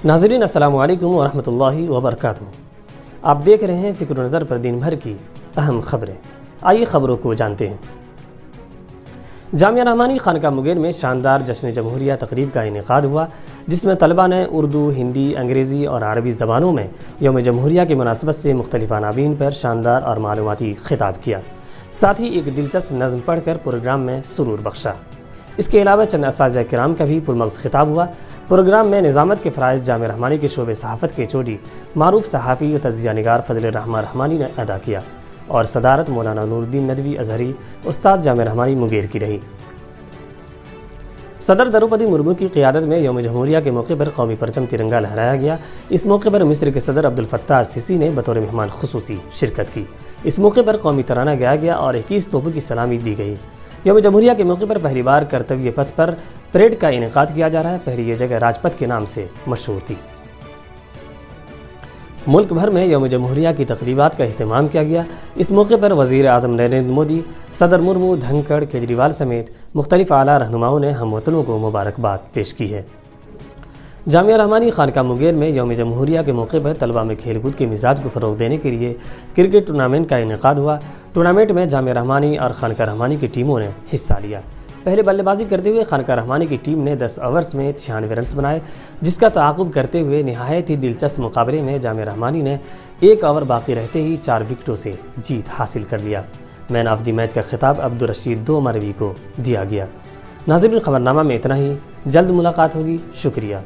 ناظرین السلام علیکم ورحمۃ اللہ وبرکاتہ۔ آپ دیکھ رہے ہیں فکر و نظر پر دن بھر کی اہم خبریں۔ آئیے خبروں کو جانتے ہیں۔ جامعہ رحمانی خانقاہ مغیر میں شاندار جشن جمہوریہ تقریب کا انعقاد ہوا، جس میں طلباء نے اردو، ہندی، انگریزی اور عربی زبانوں میں یوم جمہوریہ کی مناسبت سے مختلف عناوین پر شاندار اور معلوماتی خطاب کیا، ساتھ ہی ایک دلچسپ نظم پڑھ کر پروگرام میں سرور بخشا۔ اس کے علاوہ چند اساتذہ کرام کا بھی پرمغز خطاب ہوا۔ پروگرام میں نظامت کے فرائض جامعہ رحمانی کے شعبہ صحافت کے چوٹی معروف صحافی و تجزیہ نگار فضل الرحمن رحمانی نے ادا کیا، اور صدارت مولانا نور الدین ندوی ازہری استاد جامعہ رحمانی مغیر کی رہی۔ صدر دروپدی مرمو کی قیادت میں یوم جمہوریہ کے موقع پر قومی پرچم ترنگا لہرایا گیا۔ اس موقع پر مصر کے صدر عبدالفتاح السیسی نے بطور مہمان خصوصی شرکت کی۔ اس موقع پر قومی ترانہ گایا گیا اور 21 توپوں کی سلامی دی گئی۔ یوم جمہوریہ کے موقع پر پہلی بار کرتویہ پتھ پر پریڈ کا انعقاد کیا جا رہا ہے۔ پہلی یہ جگہ راج پتھ کے نام سے مشہور تھی۔ ملک بھر میں یوم جمہوریہ کی تقریبات کا اہتمام کیا گیا۔ اس موقع پر وزیر اعظم نریندر مودی، صدر مرمو، دھنکڑ، کیجریوال سمیت مختلف اعلیٰ رہنماؤں نے ہم وطنوں کو مبارکباد پیش کی ہے۔ جامعہ رحمانی خانقاہ مغیر میں یوم جمہوریہ کے موقع پر طلباء میں کھیل کود کے مزاج کو فروغ دینے کے لیے کرکٹ ٹورنامنٹ کا انعقاد ہوا۔ ٹورنامنٹ میں جامعہ رحمانی اور خانقاہ رحمانی کی ٹیموں نے حصہ لیا۔ پہلے بلے بازی کرتے ہوئے خانقاہ رحمانی کی ٹیم نے 10 اوورز میں 96 رنز بنائے، جس کا تعاقب کرتے ہوئے نہایت ہی دلچسپ مقابلے میں جامعہ رحمانی نے 1 اوور باقی رہتے ہی 4 وکٹوں سے جیت حاصل کر لیا۔ مین آف دی میچ کا خطاب عبدالرشید دو مروی کو دیا گیا۔ ناظرین، خبرنامہ میں اتنا ہی۔ جلد ملاقات ہوگی۔ شکریہ۔